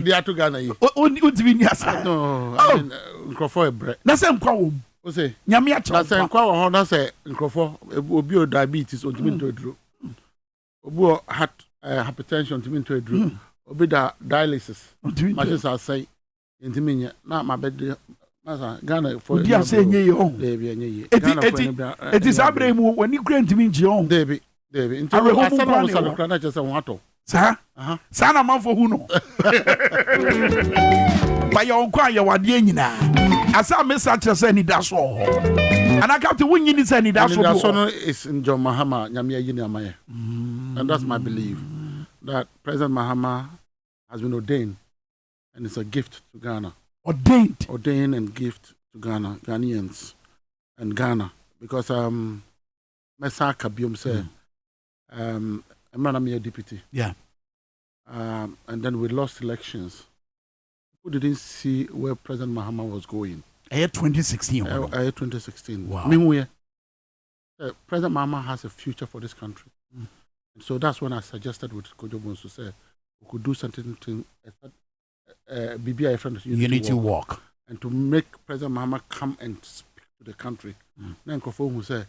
They are to Ghana. No, I mean, Crawford bread. That's a quam. O say, Yamia, that's a quam. That's a Crawford. Obio diabetes or to drew. Obo had hypertension to mean to drew. Obida dialysis. Matches are say, intimate, not my bed. Ghana for you saying ye own. It is Abraham when you grant me John. David. Into I was just a water. Sir, Sana man for who know. By your own choir, what yenina. As I miss such as any dash all. And I got to win in this any dash all. Is in John Mahama, Yamia Yinamaya. And that's my belief that President Mahama has been ordained and it's a gift to Ghana. Ordained and gift to Ghana, Ghanaians and Ghana. Because Mesa Kabium said, I'm not a deputy. Yeah. And then we lost elections. People didn't see where President Mahama was going. 2016. 2016. Wow. Meanwhile, President Mahama has a future for this country. And so that's when I suggested with Dwaboase to say we could do something to BBI friend unity walk. And to make President Mahama come and speak to the country. Then Kofo who say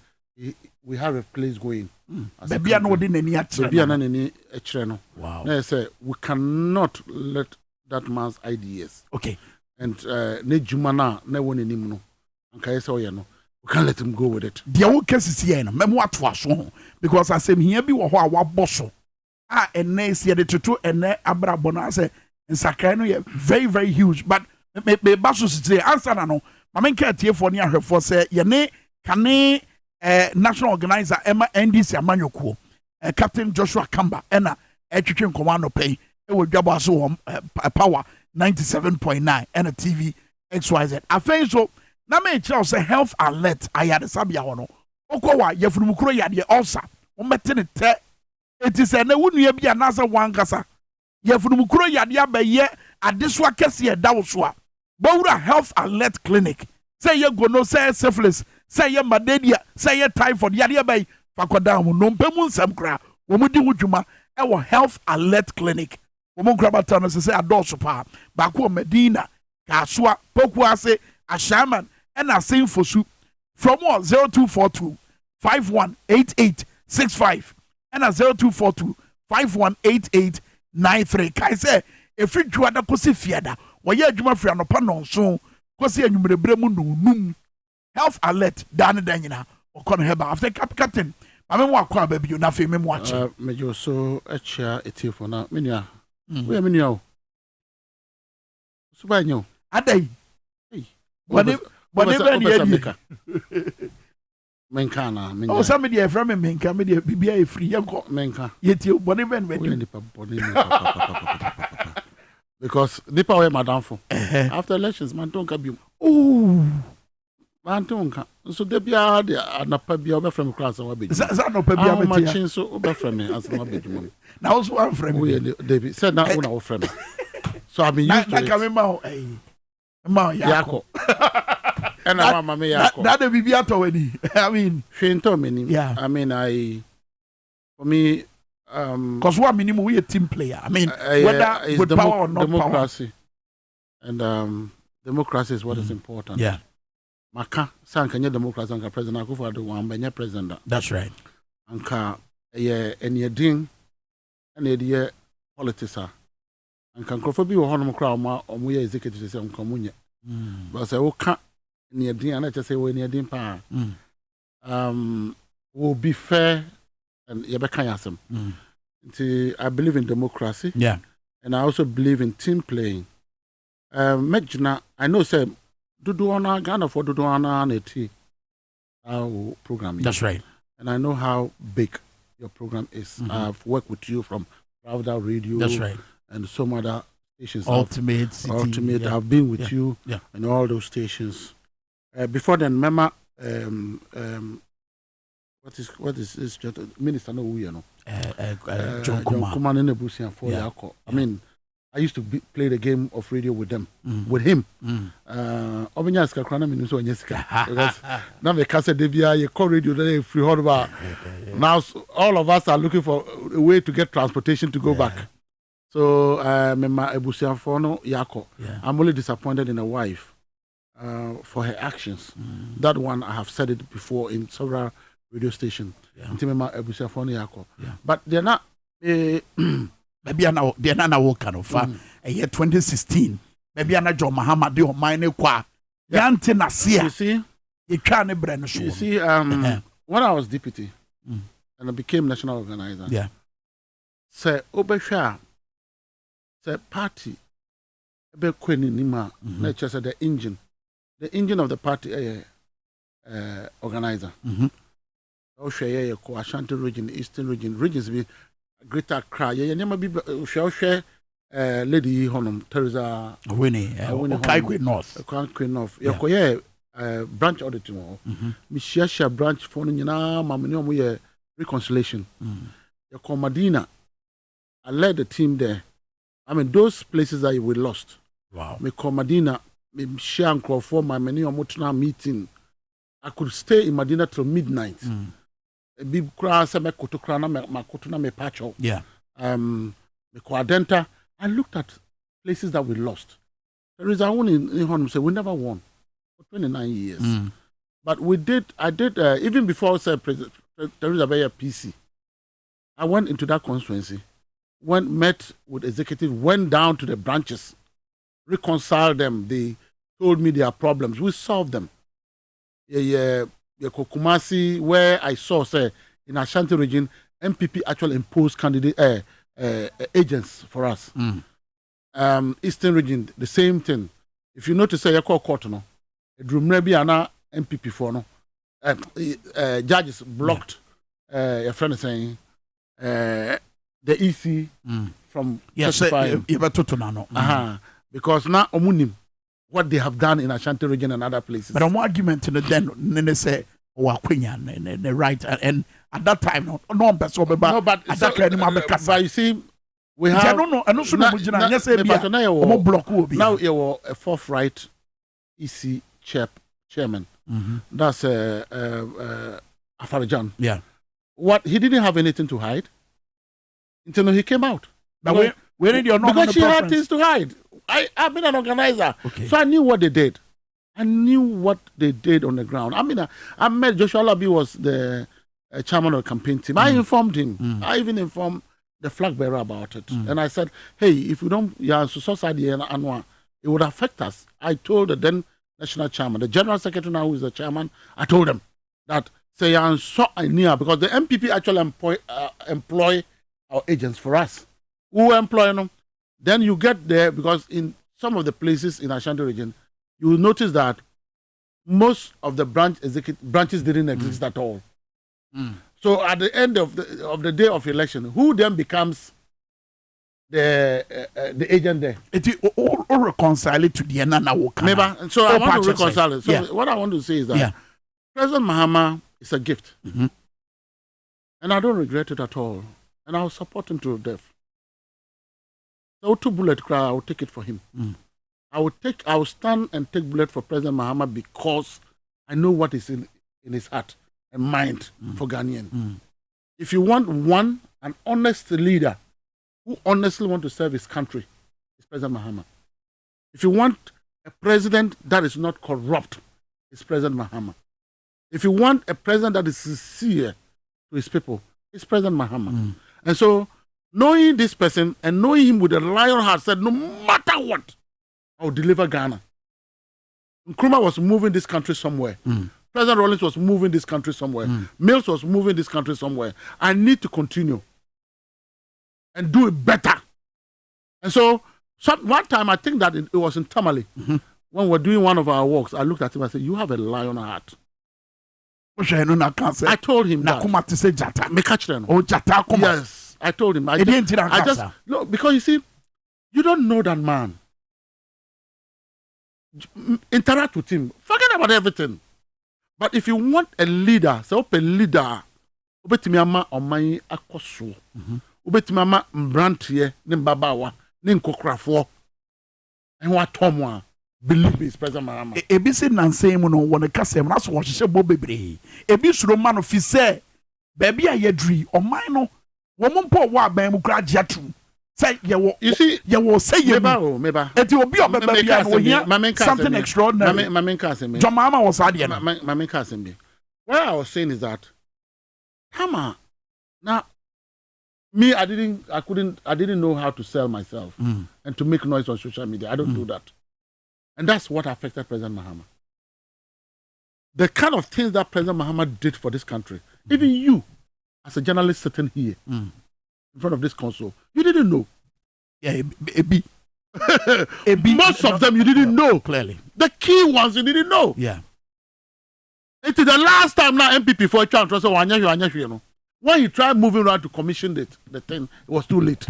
we have a place going. Baby, I know any wow. Now I say we cannot let that man's ideas. Okay. And ne jumana ne one animno. And can say we can't let him go with it. The old case is here. What was wrong? Because I said here be what boss. And ne see the tutu and ne abra bonase and Sakano very, very huge. But me basus say answer no. Mama can't hear for near her for say yene kane national organizer Emma NDC Amanyoko, Captain Joshua Kamba, Enna, Chicken Commando Pay, it would Dwaboase power 97.9 and a TV XYZ. I think so. Na me Charles say health alert. I had a Sabia hono. Okowa Yefumukro Yadi also. Ometene te. It is a ne wouldn't be another one gasa. Yefumukro Yadia by ye at this one Kessia Dawswa. Bora Health Alert Clinic. Say you go no say syphilis. Say ye malaria, say ye typhoid, yadi bay, Fakodamu, no pemun some cra, Womudi Wujuma, our health alert clinic. Woman Grabatana say a dorsopa, Bakwa Medina, Kaswa, Pokwase, a shaman, and a same for soup. From what 0242 518865 and a 0242 518893. Kai say, if you do a cosi fiada, why ye Juma Friano Panon so, Cosi and you num. Health alert, Danny Daniela, or Conheba after Captain. I mean, what crab baby, you not feel me watch. Major so a chair, a tea for now. Minia, where Minio? Subanyo, a day. Whatever, Menkana, oh, somebody from Minkah, media BBA free, young Minkah, yet you, whatever, because Nipa were Madame for after elections, man don't come you. Oh. So they be a pabia from class or baby. That no pabia machine so over from me as my baby. Now also one friend. David said not one our friend. So I've been used to it. Ma Yako. And I want Mamma Yako. That will be at already. I mean, yeah. I mean, for me, because what minimum we a team player. I mean, whether with power or not democracy. And democracy is what is important. Yeah. Maka san kanya democracy anka president Akufo-Addo wan benya president. That's right. Anka enedin and eye politics anka nkrofo bi wo honom kra omo ye executive say nka munye. But say wo ka enedin ana che say wo enedin pa. Will be fair and ye be kan yasem. I believe in democracy. Yeah. And I also believe in team playing. Mejna I know say Duduana Ghana for Duduana and our program. That's right. And I know how big your program is. I've worked with you from Pravda Radio. That's right. And some other stations. Ultimate. Yeah. I've been with you and all those stations. Before then, Mema, what is this? Minister no who you know? John Kuman in the Busian for Yako. I mean, I used to play the game of radio with them, with him. Obenyaska krana minuso onyeska. Because now the case devia you call radio then free hardware. Now all of us are looking for a way to get transportation to go back. So Mema Ebusiafono Yako. I'm really disappointed in a wife for her actions. That one I have said it before in several radio stations. Mema Ebusiafono Yako. But they're not. Maybe they're not working of year 2016. Maybe I'm not John Mahama de Omine Kwa. Yante Nasia. You see, you can't brand. You see, when I was deputy and I became national organizer, say Obesha, say party, Ebe Kweni Nima, nature said the engine of the party organizer. Osha ko Ashanti region, Eastern regions be Greater Accra. Yeah, never be share Lady Honum Teresa Winnie North. North. Yeah, branch auditing. Me share branch for Nina, Mamma reconciliation. Your Madina. I led the team there. I mean, those places that we lost. Wow. Me Madina, me share and call for my many Mutuna meeting. I could stay in Madina till midnight. Big cross, me kutokrana, me kutuna, me pacho. Yeah. Me Kwadenta. I looked at places that we lost. There is a one in Honum say we never won for 29 years. But I did, even before there is a PC. I went into that constituency, met with executive, went down to the branches, reconciled them. They told me their problems. We solved them. Kokumasi, where I saw, say, in Ashanti region, MPP actually imposed candidate agents for us. Eastern region, the same thing. If you notice, say, you call court, no, maybe an MPP for no, judges blocked. Your friend is saying the EC from testifying. Because now omunim what they have done in Ashanti region and other places. But I'm argument in the then they say the right and at that time no but you see we have now you're a forthright EC chairman. That's Afarajan. Yeah. What he didn't have anything to hide until he came out. But where did your because she had things to hide. I've been an organizer, so I knew what they did. I knew what they did on the ground. I mean, I met Joshua Labi was the chairman of the campaign team. I informed him. I even informed the flag bearer about it, and I said, "Hey, if we don't, society and Anwa, it would affect us." I told the then national chairman, the general secretary now who is the chairman. I told them that say so near because the MPP actually employ our agents for us. Who employ them? Then you get there because in some of the places in Ashanti region, you will notice that most of the branches didn't exist at all. So at the end of the day of election, who then becomes the agent there? It all reconcile it to the Nana Maybe. So I want to reconcile it. So what I want to say is that President Mahama is a gift, and I don't regret it at all, and I'll support him to death. So 2 bullet cry, I will take it for him. I will stand and take bullet for President Mahama because I know what is in his heart and mind for Ghanaian. If you want an honest leader who honestly want to serve his country, it's President Mahama. If you want a president that is not corrupt, it's President Mahama. If you want a president that is sincere to his people, it's President Mahama. And so knowing this person and knowing him with a lion heart said, no matter what, I will deliver Ghana. Nkrumah was moving this country somewhere. President Rawlings was moving this country somewhere. Mills was moving this country somewhere. I need to continue and do it better. And so one time, I think that it was in Tamale, when we're doing one of our walks, I looked at him and said, you have a lion heart. I told him that. Yes, I told him. I just no, because you see, you don't know that man. Interact with him. Forget about everything. But if you want a leader, say open leader, obetimama omai akoso. Obetimama mbrantie ne mbabawa ne nkokrafo. And what Tomwa believe is President Mahama. Ebi se nanse mu no wona kasem na so wo hye bo bebre. Ebi suro ma no fi se baby a yedri oman no wo mpo wo aban mu kra giatru. Say you see, you will say you meba. It will be something extraordinary. John Mahama was idea. What I was saying is that, Hama, now, me, I didn't know how to sell myself and to make noise on social media. I don't do that. And that's what affected President Mahama. The kind of things that President Mahama did for this country, even you, as a journalist sitting here in front of this console, you didn't know. Yeah, most of them you didn't know. Clearly. The key ones you didn't know. Yeah. It is the last time now MPP for a chance. So when he tried moving around to commission the thing, it was too late.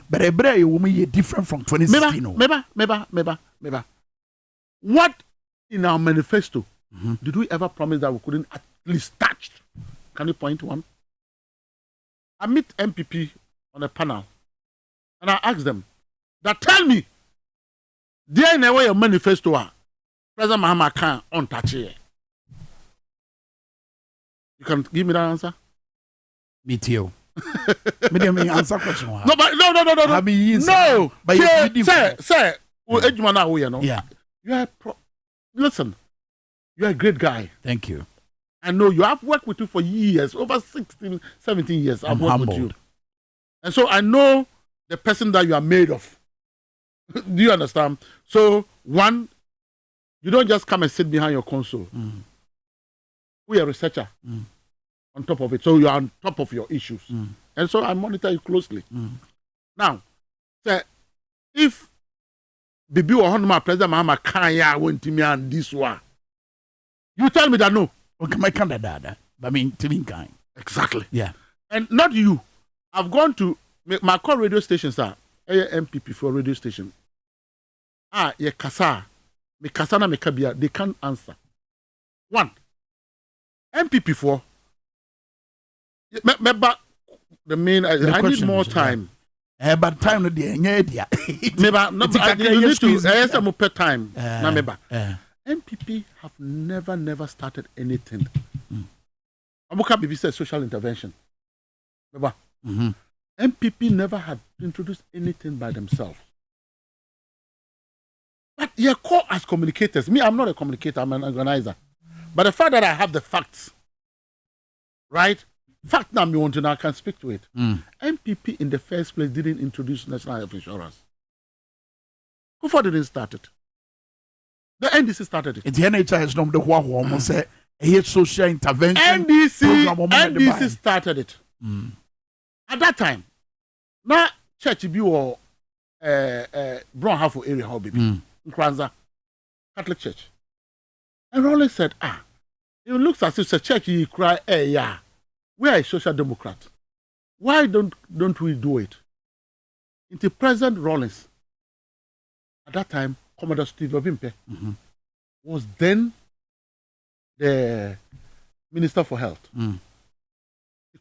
But a woman is different from 2016. Maybe. What in our manifesto did we ever promise that we couldn't at least touch? Can you point one? I meet MPP on a panel and I ask them that tell me, there in a way your manifesto are President Mahama can't untouch it. You can give me that answer? Me too. Me answer question. No, but no. No, but say, yeah. You are listen. You are a great guy. Thank you. I know you. I've worked with you for years, over 16, 17 years. I've worked with you, and so I know the person that you are made of. Do you understand? So one, you don't just come and sit behind your console. We are a researcher. On top of it, so you are on top of your issues, and so I monitor you closely. Now, say if Bibi or Honma President Mahama can't went to me and this one, you tell me that no. Okay, my candidate, I mean, kind. Exactly. Yeah, and not you. I've gone to my core radio stations are MPP for radio station. Ye kasa, me kasana me kabia. They can't answer. One, MPP for. The main, I need more time. But time no dey enye you need to time. MPP have never started anything. Amuka Bibi said social intervention. MPP never had introduced anything by themselves. But you call as communicators. Me, I'm not a communicator, I'm an organizer. But the fact that I have the facts, right? Fact now, I can speak to it. MPP in the first place didn't introduce national health insurance. Who didn't start it? The NDC started it. The NHS no the almost say a social intervention. NDC started it. At that time, now church be or Brown Halfo area how baby Nkranza Catholic Church. And Rollins said, it looks as if the church he cry, yeah. We are a social democrat. Why don't we do it? Into President Rollins, at that time, Commodore Steve Obimpe was then the Minister for Health.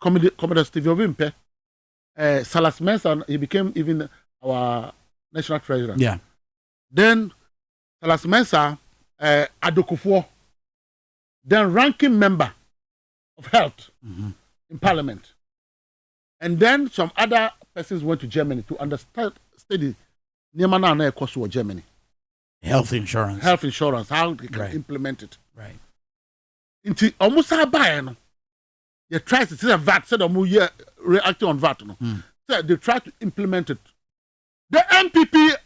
Commodore Steve Obimpe, Salas Mensah, he became even our National Treasurer. Yeah. Then Salas Mensah, Adokufo, then ranking member of health in Parliament. And then some other persons went to Germany to study Niemana course of Germany. Health insurance, how they can implement it. Right. Into almost a buy. They try to see a VAT, said reacting on VAT. So they try to implement it. The MPP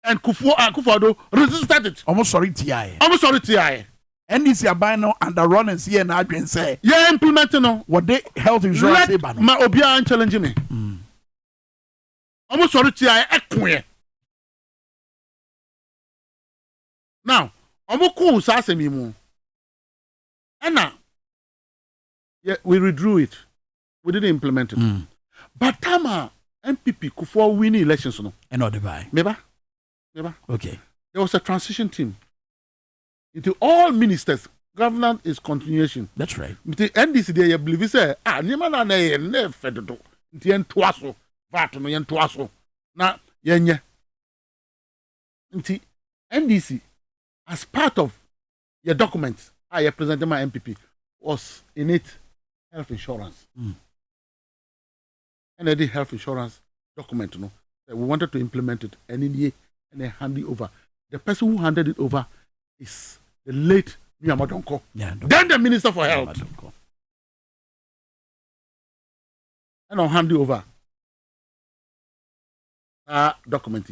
and Kufado resisted it. Almost sorry, TI. NDC are buying now under Rollins here and Adrian say, yeah, implementing no. What they health insurance say, my Obia and challenging me. Almost sorry, TI. Now, Omoku Sasemi mu. And now, yeah, we withdrew it. We didn't implement it. But Tama MPP Kufo winning elections no. And not the buy. Never. Okay. There was a transition team. Into all ministers, government is continuation. That's right. The NDC they believe say nimana na ye ne fedodo. Nti entoaso, VAT no entoaso. Na yenye. Nti NDC as part of your documents, I presented my MPP was in it health insurance. And I did health insurance document no. We wanted to implement it, and in and hand it over. The person who handed it over is the late Miyamadonko. Yeah, Then the Minister for Health. And I'll hand it over. Document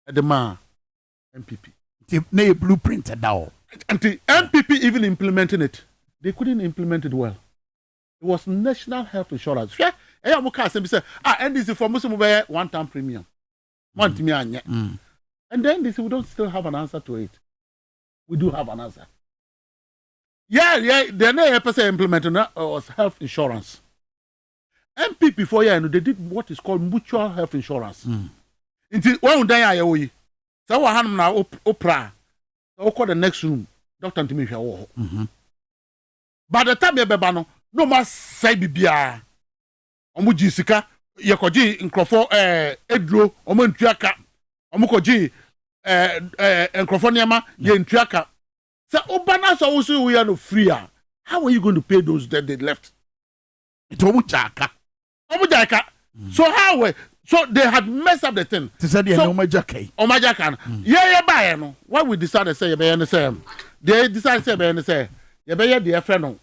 at the MPP. The blueprint now. And the MPP even implementing it, they couldn't implement it well. It was National Health Insurance. Yeah, and this is for Muslim one-time premium. And then they say we don't still have an answer to it. We do have an answer. Yeah. The next person implementing was health insurance. MPP for they did what is called mutual health insurance. Until one day I so what happened now? Opera. So call the next room. Doctor Ntimi. By the time you bebano, no more say bibia. Omuji sika yekoji nkrofo edro omantuaka omukoji nkrofo niama ye ntuaka. So obana so also we are no free. How are you going to pay those that they left? It's omujaka. So how so they had messed up the thing. They said omajaka. Yeah, buy no. Why we decided to say you be the same? They decided to say say you be the friend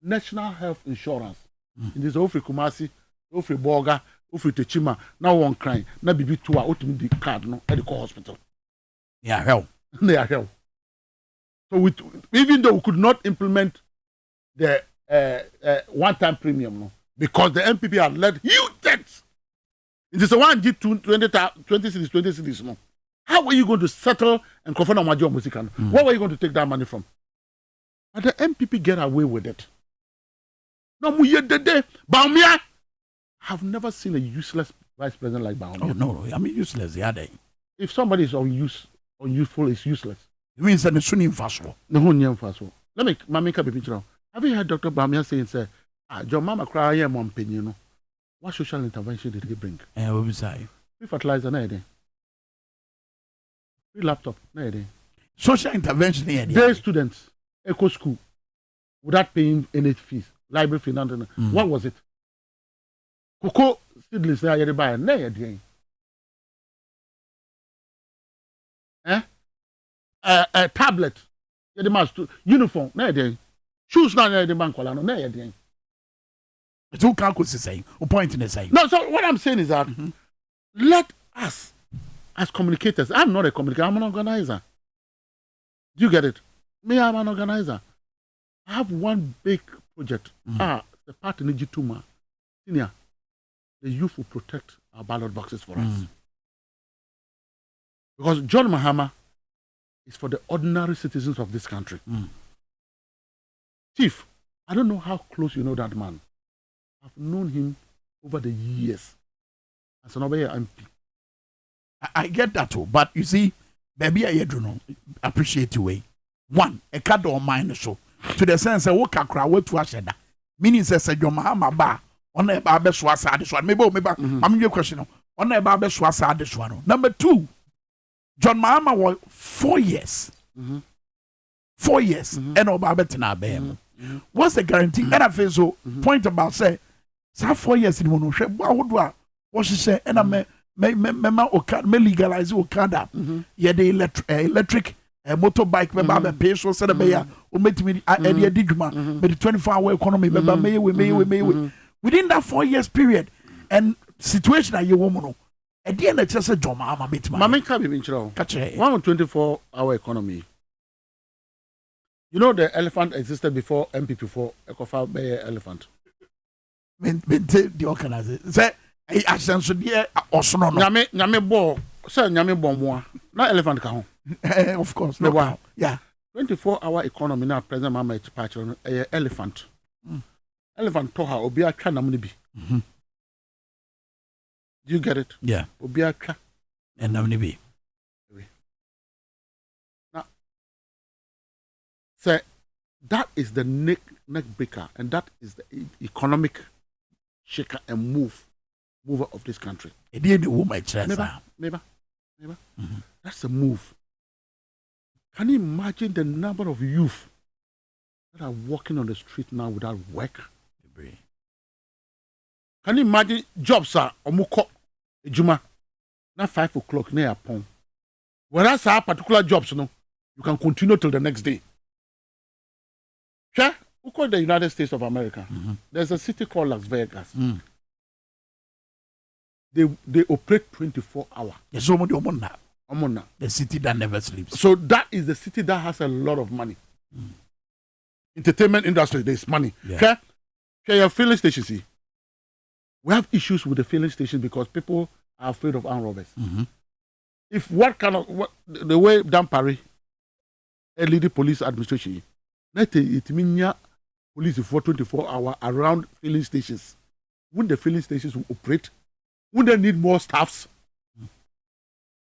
National Health Insurance. In this Ofri Kumasi, Ofri Boga, Ofri Techima, now one crying, now be two out to the card no at the hospital. Yeah, hell. They are hell. So even though we could not implement the one-time premium, no, because the MPP had led huge debts. It is a 20 cities, no. How are you going to settle and confront a major music? Where were you going to take that money from? And the MPP get away with it. No, Baumia have never seen a useless vice president like Baumia. Oh no, I mean useless the other day. If somebody is unuseful, it's useless. It means that it's soon fast. No one fast. Let me make up a picture. Have you heard Dr. Baumia saying, "Say, John Mama cry, I am one penny, you know. What social intervention did he bring? What was I? Free fertilizer, no idea. Free laptop, no idea. Social intervention, day students, eco school, without paying any fees, library fee, nothing. What was it? Cocoa seedlings, no idea. No idea. A tablet, uniform, no idea. Shoes, no idea. No idea. It's all calculus saying, or pointing is saying. No, so what I'm saying is that let us, as communicators, I'm not a communicator, I'm an organizer. Do you get it? Me, I'm an organizer. I have one big project. The party in Jituma, senior, the youth will protect our ballot boxes for us. Because John Mahama is for the ordinary citizens of this country. Chief, I don't know how close you know that man. I've known him over the years as an MP. I get that too, but you see, baby, I don't know. Appreciate you. One, a card or mine so to the sense of what kakra what to asheda. Meaning says your Mahama ba on a barber swasa this one. Maybe I'm your question. On a barber swasa this one. Number two, John Mahama was 4 years. 4 years. And Obaba Tina what's the guarantee? And I feel so point about say 4 years in one share. What she say? And I me legalize Okada. Yeah, the electric motorbike. Me pay so said me me idea digma. Me the 24-hour economy. Me within that 4 years period and situation that you woman. At the end, it's just a job. Mama can't be in catch 24-hour economy. You know the elephant existed before MP for Ecofa Bay elephant. The organizer. Say, I sense here also no. Nyame bo, say nyame bo mo. Na elephant ka ho. Of course. No. Wow. Yeah. 24-hour economy now President Mahama departure elephant. Elephant to ha obi atwa nam ne bi. Do you get it? Yeah. Obi atwa and nam ne bi. Say that is the neck breaker, and that is the economic shaker and mover of this country. Maybe. That's a move. Can you imagine the number of youth that are walking on the street now without work? Can you imagine jobs are omuko ejuma? Not 5 o'clock near upon. Whereas our particular jobs, you can continue till the next day. Sure, who call the United States of America? There's a city called Las Vegas. They operate 24 hours. Yes, the city that never sleeps. So that is the city that has a lot of money. Entertainment industry, there's money. Okay? Your filling stations, see. We have issues with the filling station because people are afraid of armed robbers. If the way down Paris, a leading police administration, it means police for 24 hours around filling stations. When the filling stations will operate, when they need more staffs,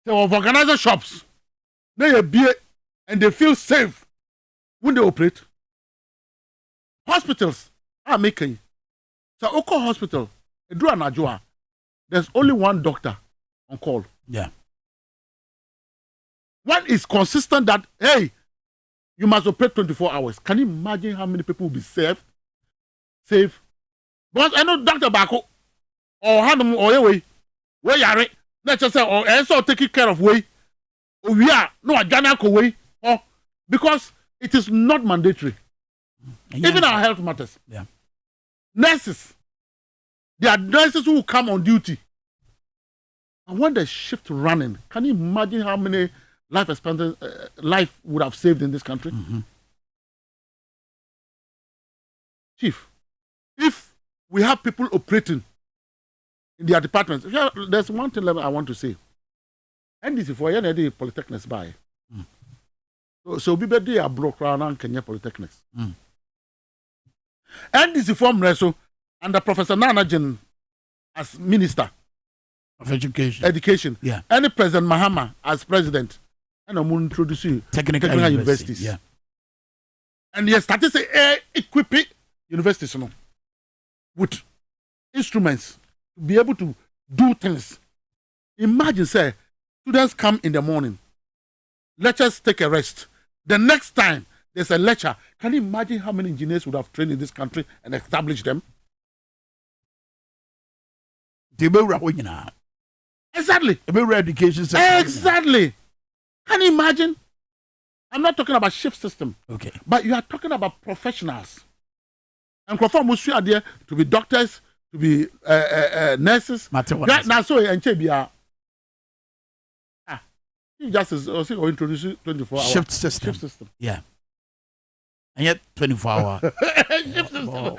they have organized shops, they have beer, and they feel safe when they operate. Hospitals are making. So, Oko Hospital, there's only one doctor on call. Yeah. One is consistent that, hey, you must operate 24 hours. Can you imagine how many people will be safe? Because I know Dr. Bako or Hanum or away, where you are, let's just say, or also taking care of way. We are no a Janako way, or because it is not mandatory. Even our health matters. Yeah. Nurses, there are nurses who will come on duty. And when the shift running, can you imagine how many life would have saved in this country? Chief, if we have people operating in their departments, there's one thing I want to say. NDC for any polytechnics by. So we be a block around Kenya polytechnics. NDC form Reso under Professor Nanajan as Minister of Education. Yeah. Any President Mahama as President. And I'm introducing technical universities. Yeah. And he started to equip universities with instruments to be able to do things. Imagine, say, students come in the morning, lecturers take a rest. The next time there's a lecture, can you imagine how many engineers would have trained in this country and established them? Exactly. Education. Exactly. Can you imagine? I'm not talking about shift system. Okay. But you are talking about professionals. And Crawford are there to be doctors, to be nurses. Now, so and Chebia. Justice also introduce 24 hour shift system. Yeah. And yet 24 hour. Shift system.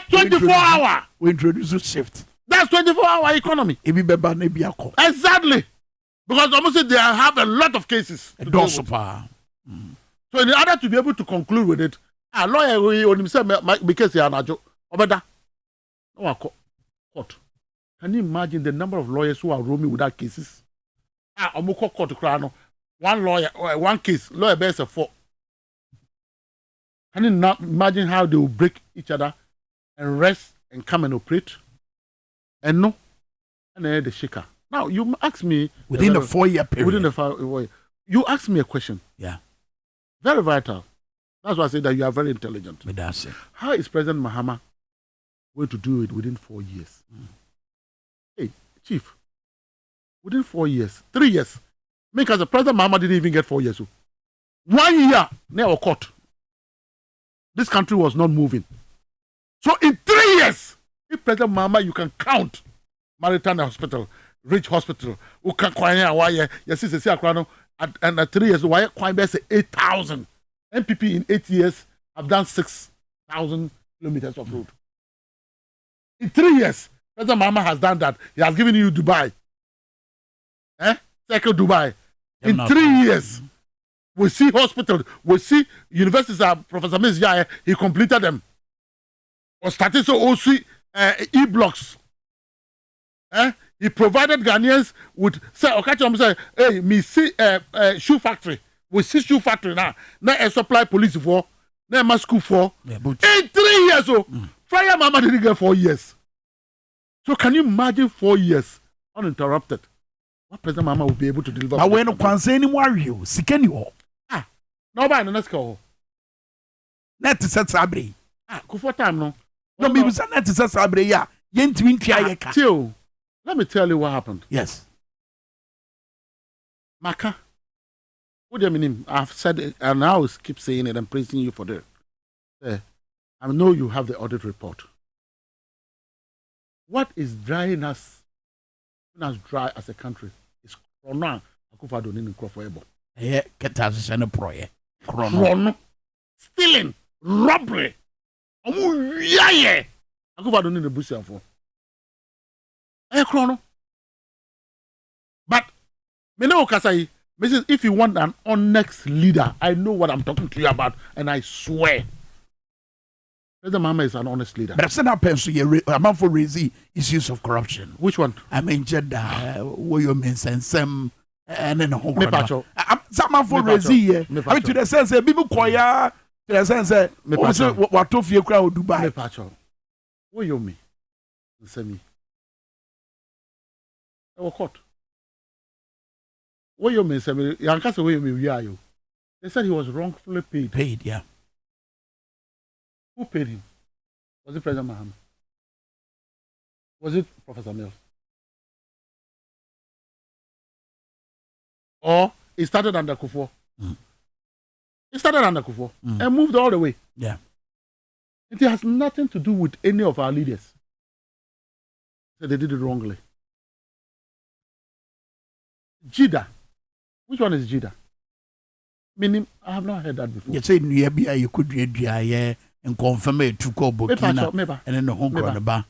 24 hour. We introduce a shift. That's 24 hour economy. Exactly. Because almost they have a lot of cases. So in order to be able to conclude with it, a lawyer will himself because he is court. Can you imagine the number of lawyers who are roaming without cases? One lawyer, one case, lawyer bears a 4. Can you not imagine how they will break each other and rest and come and operate? And no, and then the shaker. Now you ask me within the 4-year period. Within the 4 year, you ask me a question. Yeah, very vital. That's why I say that you are very intelligent. But that's it. How is President Mahama going to do it within 4 years? Hey, Chief, within 4 years, 3 years, because the President Mahama didn't even get 4 years. 1 year, never caught. This country was not moving. So in 3 years, if President Mahama, you can count Maritime Hospital, Rich Hospital, who can acquire, yes, and 3 years, why acquire 8,000. MPP in 8 years have done 6,000 kilometers of road. In 3 years, President Mahama has done that. He has given you Dubai. Circle Dubai. In 3 years, we see hospitals, we see universities. Professor Minkah, he completed them. Or started so also e-blocks. He provided Ghanaians with hey, me see shoe factory. We see shoe factory now. Now a supply police for, now a school for. Yeah, in 3 years, Fire Mama didn't get 4 years. So can you imagine 4 years uninterrupted? What President Mahama will be able to deliver? But when you say anymore, you sicken you. Nobody no let's go. Net set sabre. Go for time no. No, me was net set sabre ya. Yentwin try Tio, let me tell you what happened. Yes. Maka. What do you mean? I've said it, and I always keep saying it and praising you for that. I know you have the audit report. What is drying us dry as a country is Corona. Akufo-Addo in Nkrofo-Ebo. Yeah, Ketasene proye. Corona. Stealing, robbery. Akufo-Addo in the Busiafo. Corona. But if you want an honest leader, I know what I'm talking to you about, and I swear. President Mahama is an honest leader. But I've said that person, a man for raising issues of corruption. Which one? I mean, Jeddah, what you mean, and then a whole Mepacho. Some man for raising, I mean, to the sense that people choir, to the sense that what to fear crowd Dubai. Mepacho. What you mean? Send me. I was caught. What you mean, send me? Yankasa, what you mean, we are you? They said he was wrongfully paid. Paid, yeah. Who paid him? Was it President Mahama? Was it Professor Mills? Or it started under Kufuor? It started under Kufuor and moved all the way. Yeah. It has nothing to do with any of our leaders. So they did it wrongly. Jida. Which one is Jida? Meaning, I have not heard that before. You say you could read and confirm it to go Burkina and then the home ground.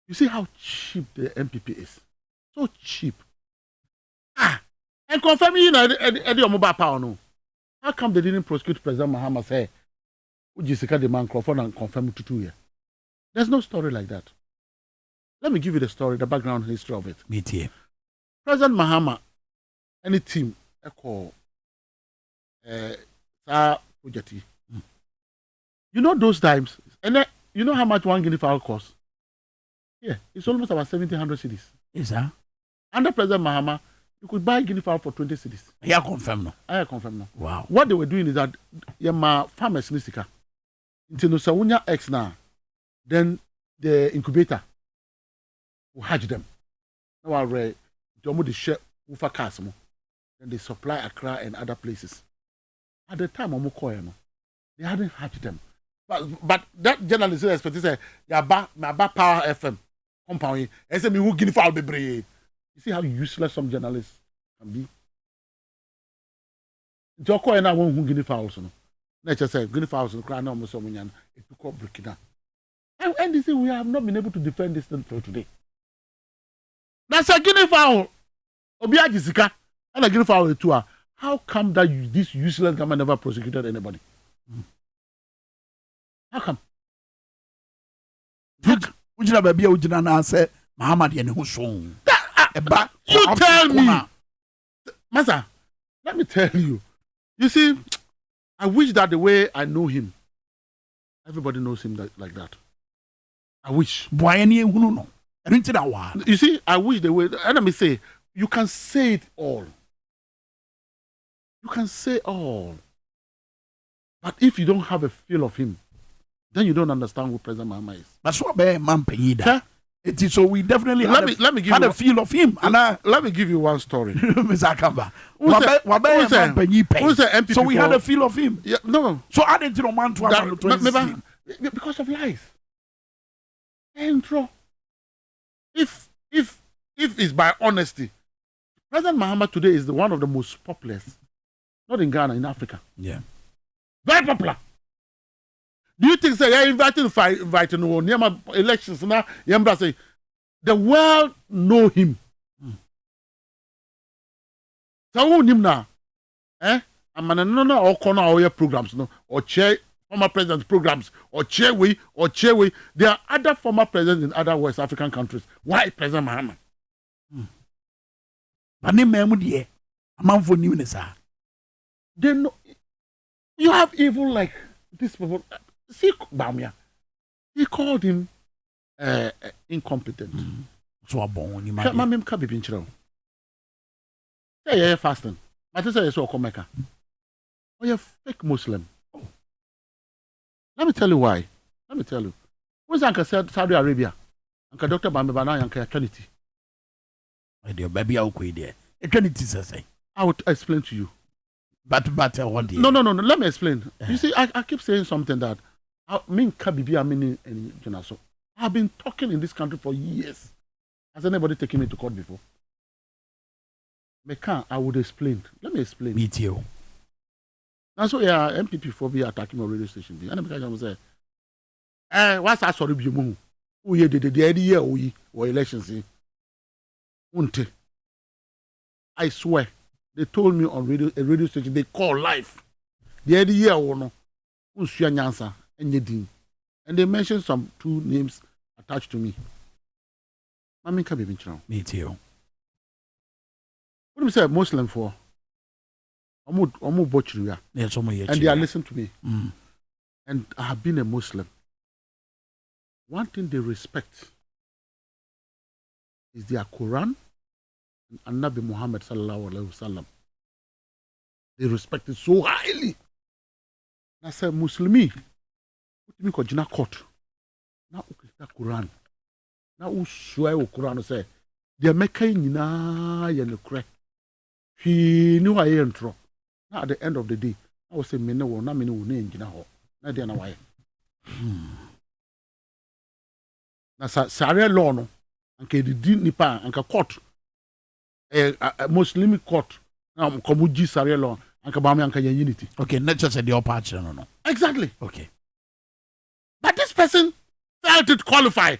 You see how cheap the MPP is. So cheap. And confirming the mobile power no. How come they didn't prosecute President Mahama say Ujisika the man Crawford and confirm to 2 years? There's no story like that. Let me give you the story, the background history of it. BTA. President Mahama, any team, echo Ujeti. You know those times, and then, you know how much one guinea fowl costs? Yeah, it's almost about 1,700 cedis. Yes, sir. Under President Mahama, you could buy guinea fowl for 20 cedis. I confirm no. I confirm no. Wow. What they were doing is that my farmers nisika. Until no sawunya X now, then the incubator will hatch them. Now I read the share ufa casmo. Then they supply Accra and other places. At the time, they hadn't hatched them. But that journalist expected to say, my Power FM compound, and say, me who guinea fowl be brave. You see how useless some journalists can be? Joko and I won't who guinea fowls. Nature said, guinea fowls and crying almost so many, it took up Burkina. And you see, we have not been able to defend this thing till today. That's a guinea fowl. Obia Jessica, and a guinea fowl to her. How come that this useless government never prosecuted anybody? How come? Ujina baby ujina na say Muhammad yene ho so. You tell me. Master, let me tell you. You see, I wish that the way I know him, everybody knows him like that. I wish. You see, I wish the way, and let me say, you can say it all. You can say all. But if you don't have a feel of him, then you don't understand who President Mahama is. That's what man paid. It is so we definitely had a feel of him. And let me give you one story. Mr. Akamba. So we had a feel of him. Yeah, no. So I didn't know man to because of lies. Intro. If it's by honesty, President Mahama today is one of the most populous, not in Ghana, in Africa. Yeah. Very popular. Do you think you're inviting near my elections now? Say the world know him. So who him now? I'm an or corner or programs, no, or chair former president programs, or chairway. There are other former presidents in other West African countries. Why President Mahama? But name Memudi, a man for newness. They know you have evil like this people. See, Bamia, he called him incompetent. So a bone, you might be pinching. Say, fasting. I just say, so Komeka. Oh, you're fake Muslim. Let me tell you why. Let me tell you. Who's Uncle Saudi Arabia? Uncle Dr. Bambana, Uncle Trinity. My dear baby, I'll quit there. Eternity, say. I will explain to you. But what do you? No. Let me explain. You see, I keep saying something that I've been talking in this country for years. Has anybody taken me to court before? I would explain. Let me explain. Me too. And so MPP for be attacking my radio station. And I can say, what's that sorry be mu? Who ye the idea or elections? Unte. I swear, they told me on a radio station, they call live. The idea or no, Unsuya Nyansa and Yedin. And they mentioned some 2 names attached to me. Mami can be me too. What do we say Muslim for? Omu butchery. Yes, and they are listening to me. And I have been a Muslim. One thing they respect is their Quran and Nabi Muhammad sallallahu alaihi wasallam. They respect it so highly. I said, Muslimi, what do you mean Jina court? Now the Quran. Now who swear o Quran say they make na ye no kre. He knew I entro. Now at the end of the day, I was say me no na me no na ngina ho. Na dey na why. Na sare law no anka di nipa anka court Muslim court na komuji sare law anka ba me anka unity. Okay, not just the upper no. Exactly. Okay. But this person felt it qualified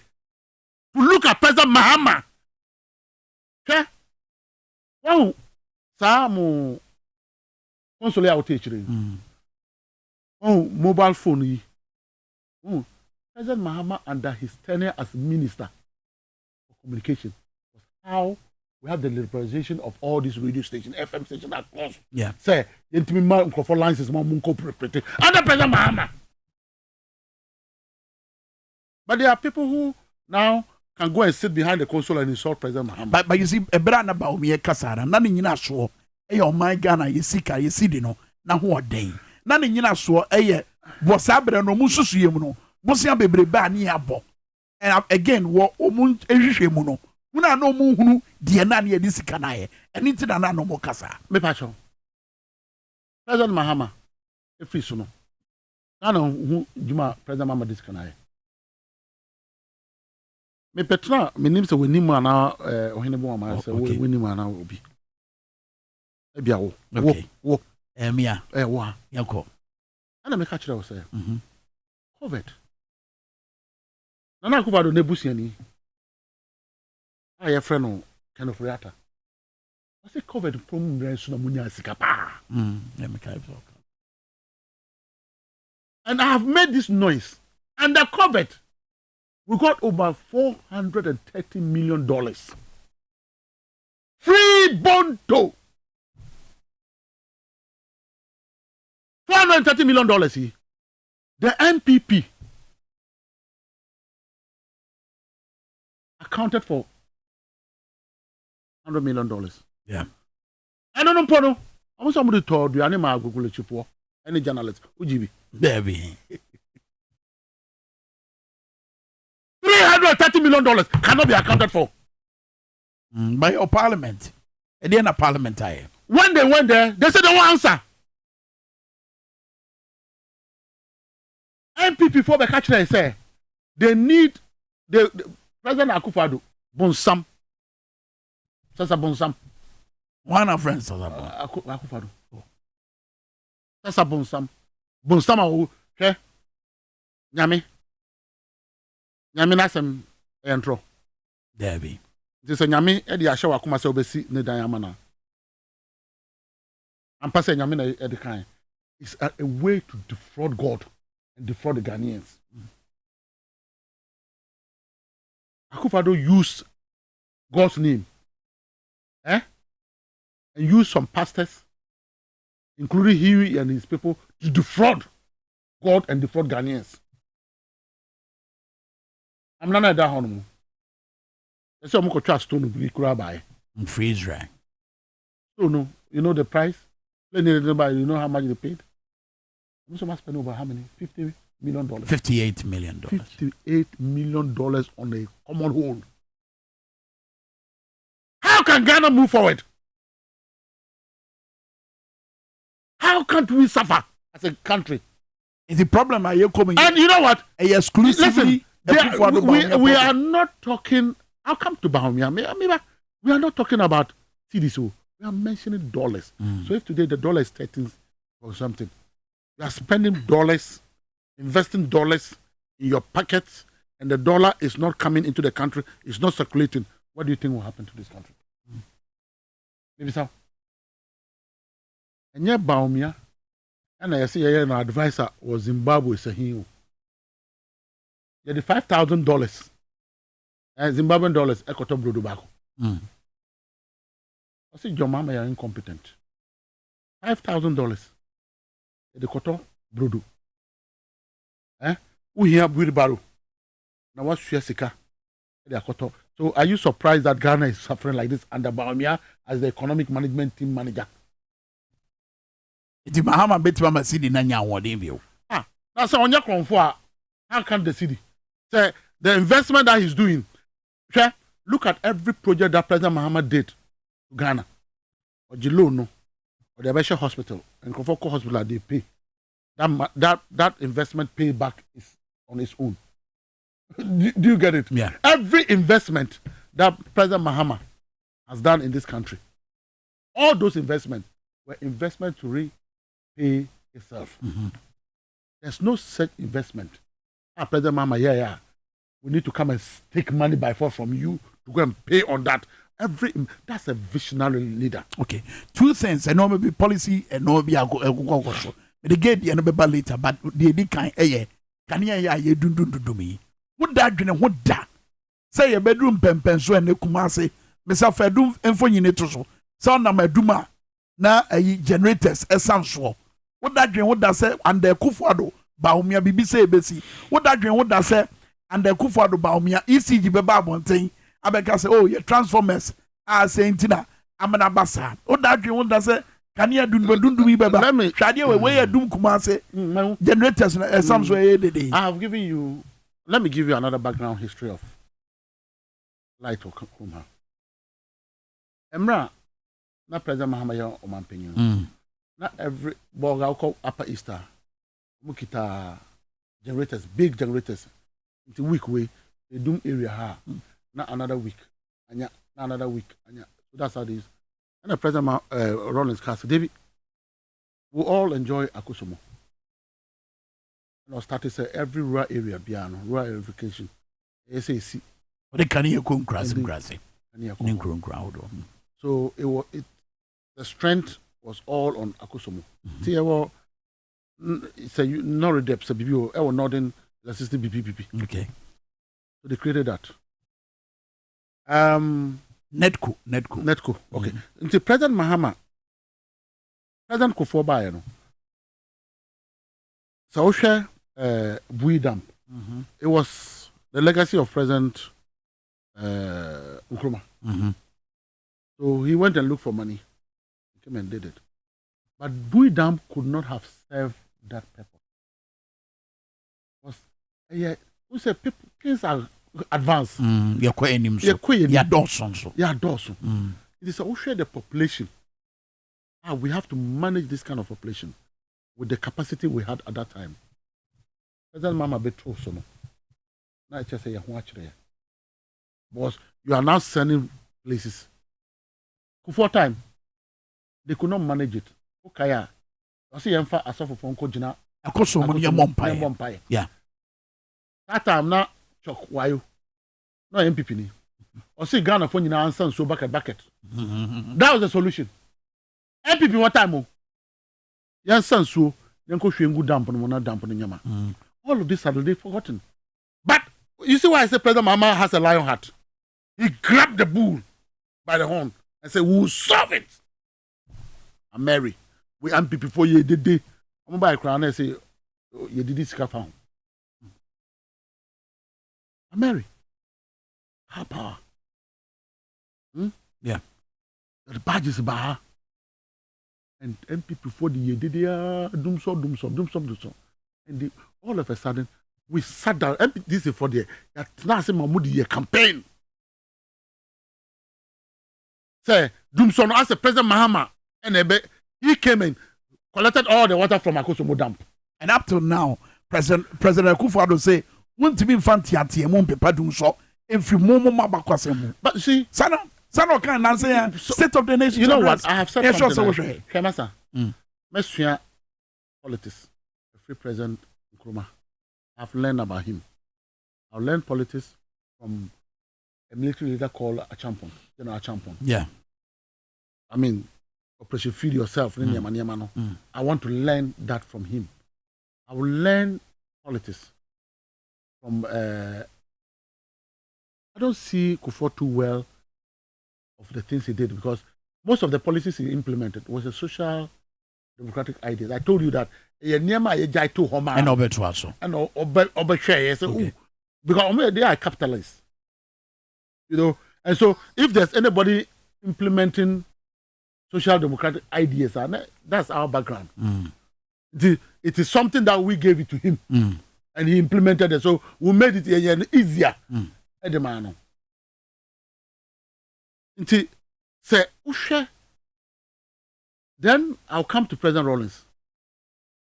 to look at President Mahama. Okay? Wow. Samu console outage. Oh, mobile phone. President Mahama under his tenure as Minister for Communication was how we have the liberalization of all these radio stations, FM stations across. Yeah. Say, intimate for lines is more munko preparated under President Mahama. But there are people who now can go and sit behind the console and insult President Mahama. But you see, a brand about me, Kasara, none in your show, oh my Ghana, you see, you see, no, now who are they? None in your show, was Abra no Mususimuno, Bosia Bebre Bani Abo. And again, what Omun Ejimuno, Muna no Munu, Dianani, this canae, and into the no more Casa. Me Pacho. President Mahama, a free suno. I know who Juma President Mahama this canae. Me Petra, me name se winning man or him woman, so winning man will be. Ebiawo. Okay. Wo. Mia. Wa. Yako. And I make catch that say. COVID. Nana Akufo-Addo nebusiani. Aye friend no kind of reata. I say COVID from so na munya sika pa. And I have made this noise. Under COVID, we got over $430 million. Free bondo. $430 million here. The MPP accounted for $100 million. Yeah. I don't know. I want somebody told you, I'm Google Chipo, any journalist, UGB. Baby. $330 million cannot be accounted for. By your parliament. And then a parliament. When they went there, they said they won't answer. MPP for the catcher and say they need the President Akufo-Addo Bonsam. Sasa Bonsam. One of friends Akufo-Addo. Sasa Bonsam. Bonsam awo hwe nyame nasem entro. Debbie. This is nyame e de ahye wakoma se obesi ne dan amana. Ampa se nyame na e de kan. It's a way to defraud God and defraud the Ghanaians. Akufo-Addo used God's name, and used some pastors, including he and his people, to defraud God and defraud Ghanaians. I'm not at that honeymoon. I say I'm going to trust stone to be by freeze right. So no, you know the price. You know how much they paid. I'm supposed to spend over how many? $50 million. $58 million. $58 million on a common hole. How can Ghana move forward? How can't we suffer as a country? It's the problem are you coming? And you know what? Exclusively. Listen, we are not talking. I'll come to Bahumia. We are not talking about CDSO. We are mentioning dollars. So if today the dollar is 13 or something, you are spending dollars, investing dollars in your pockets, and the dollar is not coming into the country, it's not circulating. What do you think will happen to this country? Maybe so. And yet, Bahumia, and I see an advisor was Zimbabwe saying, yeah, the $5,000 Zimbabwean dollars, Ekoto Brodobako. I said, your mama, you're incompetent. $5,000. The Koto Brodo. We hear Wheelbarrow. Now what's Sika? So are you surprised that Ghana is suffering like this under Bahumia as the economic management team manager? It's Mahama Betima City Nanya Wadimio. That's on your confor. How can the city say the investment that he's doing? Look at every project that President Mahama did to Ghana, or Jilono, or the Abesha Hospital, and Kofoko Hospital, they pay. That investment payback is on its own. Do you get it? Yeah. Every investment that President Mahama has done in this country, all those investments were investment to repay itself. There's no such investment. President Mahama, we need to come and take money by force from you to go and pay on that. That's a visionary leader. Okay. Two things. I know maybe policy and no be a go. The gate the another later, but the can you do me? What that you know what that? Say a bedroom pen so and the kumase. Mr. Fedum and for you so. Sound na meduma na generators essential. What that you what that say and the Kufuado Bahumia BBC besi. What that you what that say and the Kufuado Bahumia ECG beba bonten. Abeka say oh your transformers are saying tina amana basa. What that you what that say can you do me beba? Let me Shadia where you doom kumase generators some way day. I have given you. Let me give you another background history of Light Okuma. Emra, na President Mahama ya Oman Atenase. Na every boga call Upper Easter. Mukita generators, big generators. It's a week way. They doom area ha. Na another week. Anya, na another week. Anya. So that's how it is. And the President Rollins Castle, David, we all enjoy Akusumo. And I started to say every rural area, piano, rural education, SAC. But they can't even come grassy. So the strength was all on Akusumo. It's a Noridep, a BBO, or Northern Assistant BPPP. Okay. So they created that. Netco. Okay. Until President Mahama, President Kufuor, you know. Saosha Bui Dam. It was the legacy of President Nkrumah. So he went and looked for money. He came and did it. But Bui Dam could not have served that purpose. We say things are advanced. Yeah, Dawson. It is also the population. We have to manage this kind of population with the capacity we had at that time. President Mama Betro Sono. Now I just say because you are now sending places. For time, they could not manage it. Okay, I see I suffer from Kojina. Yeah. That time now chok wayo. No MPP ni. I see Ghana for you answer so bucket. That was the solution. MPP what time? Yan san so yan ko hwengu damp no na damp no nyama. All of this are they forgotten. But you see why I say President Mahama has a lion heart. He grabbed the bull by the horn and said, "We will solve it." And Mary, we MPP for ye did. I'm by crown and say, "You did this found." And Mary, her power. Yeah. The badges bar. And MPP for the year did doom so. And all of a sudden, we sat down. This is for the Mahmoud campaign. Say, Doomson asked the President Mahama, and he came in. collected all the water from Akosomo dam. And up till now, President Akufo-Addo say, "Won't be infanti mum pepa dum so if you mumu mabakwasemu." But see, Sana can answer state of the nation. You know what? I have said something. Kemasa, Messia politics. The free president Nkrumah. I've learned about him. I've learned politics from a military leader called Achampon, General Achampon. Yeah. I mean, Operation Feed Yourself. I want to learn that from him. I will learn politics from. I don't see Kufuor too well of the things he did because most of the policies he implemented was a social democratic ideas. I told you that. And because they are capitalists. You know, and so if there's anybody implementing social democratic ideas, that's our background. It is something that we gave it to him, and he implemented it. So we made it easier. Then I'll come to President Rawlings.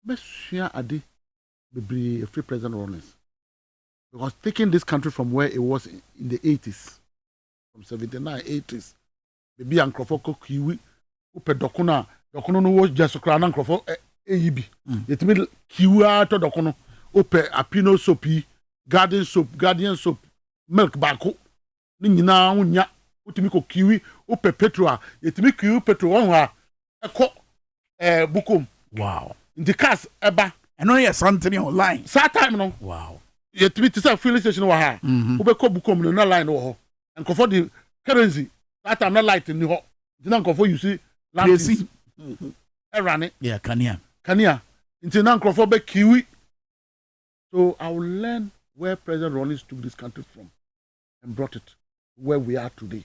Free President Rawlings. Because taking this country from where it was in the 80s, from 79, 80s, maybe Ankrofo Kiwi, Upe Dokuna no was just a crown Ankrofo AEB. It made Kiwa to Dokono, Upe Apino soapy, garden soap, guardian soap, milk bako, Nina Unya, Utimiko Kiwi, Upe Petrua, it make Kiwi Petrua, a cock, Bukum. Wow. In the cast, Eba. I know you're something online. Saturday, no. Wow. Yet to be to say filling station wa ha. Ube ko bukom no line wo. And for the currency that time not light in ho. Then for you see land. Erane. Yeah, Kania. Until now for be kiwi. So I will learn where President Rawlings took this country from and brought it where we are today.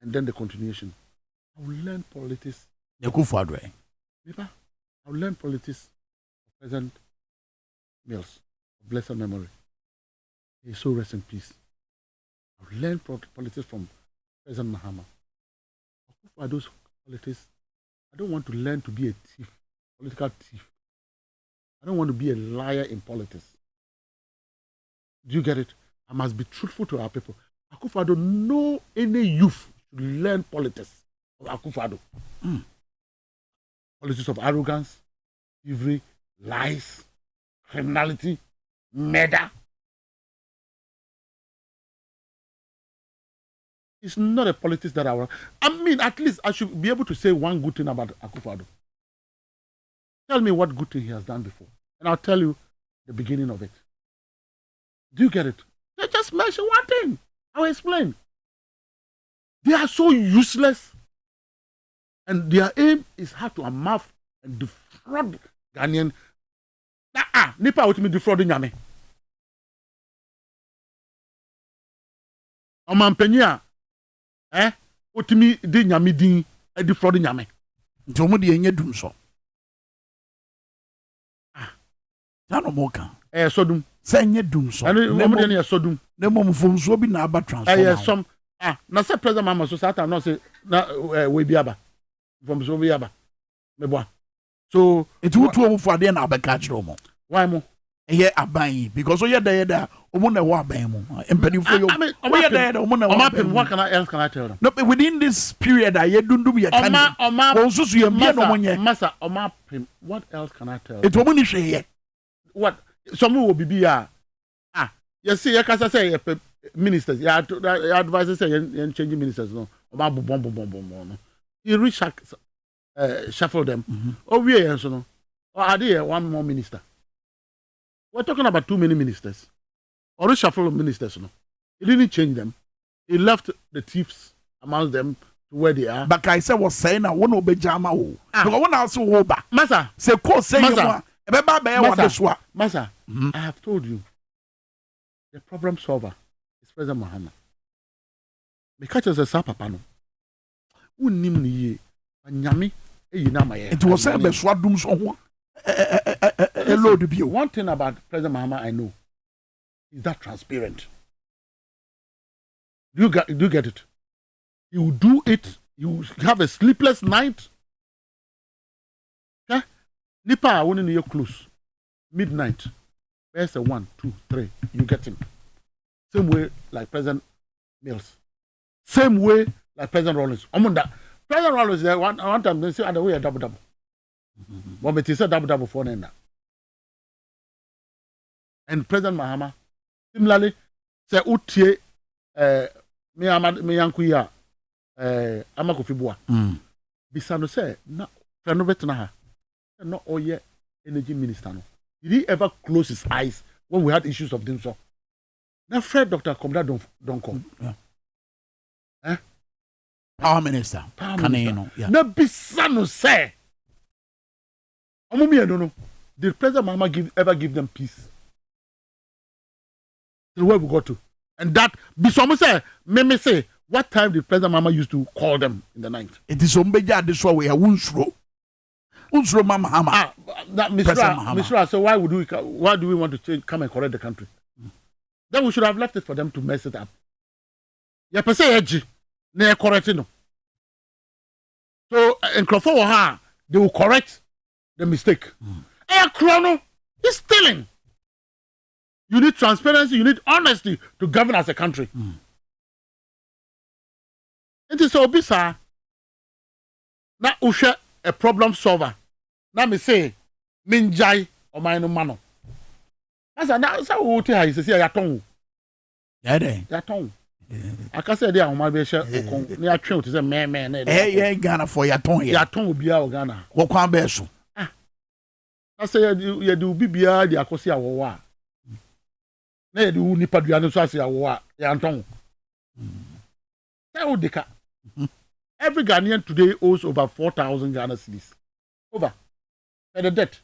And then the continuation. I will learn politics. Akufo-Addo. I will learn politics of President Mills. Blessed memory. He so rest in peace. I've learned politics from President Mahama. For those politics, I don't want to learn to be a thief, political thief. I don't want to be a liar in politics. Do you get it? I must be truthful to our people. Akufo-Addo, no any youth should learn politics of Akufo-Addo. Politics of arrogance, thievery, lies, criminality, murder. It's not a politics that I want. I mean, at least I should be able to say one good thing about Akufo-Addo. Tell me what good thing he has done before, and I'll tell you the beginning of it. Do you get it? They just mention one thing. I'll explain. They are so useless, and their aim is how to amass and defraud Ghanaian. Nipa with me defrauding nyame. Omampenya, otimi di nyame din defrauding nyame. Nti omo de enye dum so. Tano moka. Sodum. Say enye dum so. Omo de na sodum. Na mom fomso bi na aba transform. Some na say President Mahama so satan no say na we bi aba. Fomso bi aba. Meboa. So it would to for there na abeka kire omo. Why mo? Aban because oye da omo na wa aban mu. Empanifo yo. Oye da omo na wa aban. What else can I tell them? No, within this period ye dundum ye kan. Onsusu ye bia no monye. Masa omapim. What else can I tell? It omo ni hwe ye. What? Some will be you see, you can say ministers. You advise say you changing ministers. No, no. You shuffle them. Oh, we are so no. Or are there one more minister? We're talking about too many ministers. Or reshuffle of ministers. No, he didn't change them. He left the thieves amongst them to where they are. But I said was saying I want to be jama. Because one also over. Masa, say ko say Masa. Masa, I have told you, the problem solver is President Mahama. Because as a sapapano, unim ni anyami eyinamaye. It was said be swadum so ho. One thing about President Mahama I know is that transparent. Do you get it? You do it. You have a sleepless night. Nipa when you close midnight. There's a 1, 2, 3. You get him. Same way like President Mills. Same way like President Rollins. President Rollins there one time they say other way a double. But it is a double for now. And President Mahama similarly say utie me yankuya amakofibua. Bisano say na fano betna ha. No oye energy minister no. Did he ever close his eyes when we had issues of them so? Now Fred Dr. Komda don't come. Yeah. Eh? Power minister. Yeah. Na bisano say. I don't know. Did President Mahama ever give them peace? Till where we got to. And that Bisomo say, me say, what time did President Mahama used to call them in the night? It is Ombeja this way a Unsro Mahama. Mr. So why do we want to come and correct the country? Then we should have left it for them to mess it up. Ya per se edgy, ne correcting. So in Crawford, they will correct the mistake. Chrono is stealing. You need transparency, you need honesty to govern as a country. It is so bizarre. Now, Usha, a problem solver. Now, me say, Minjai or my no mano. As I now say, what I say, Yaton. Yaton. I can say, there, my bishop, near Trent is a man. Eh, Ghana for Yaton. Yaton will be our Ghana. What can be so? I say, you do BBR, the Akosia war. Na yɛ de wu nipa dua no so ase awo a yɛantɔn. Every Ghanaian today owes over 4,000 Ghana cedis. Over. And the debt.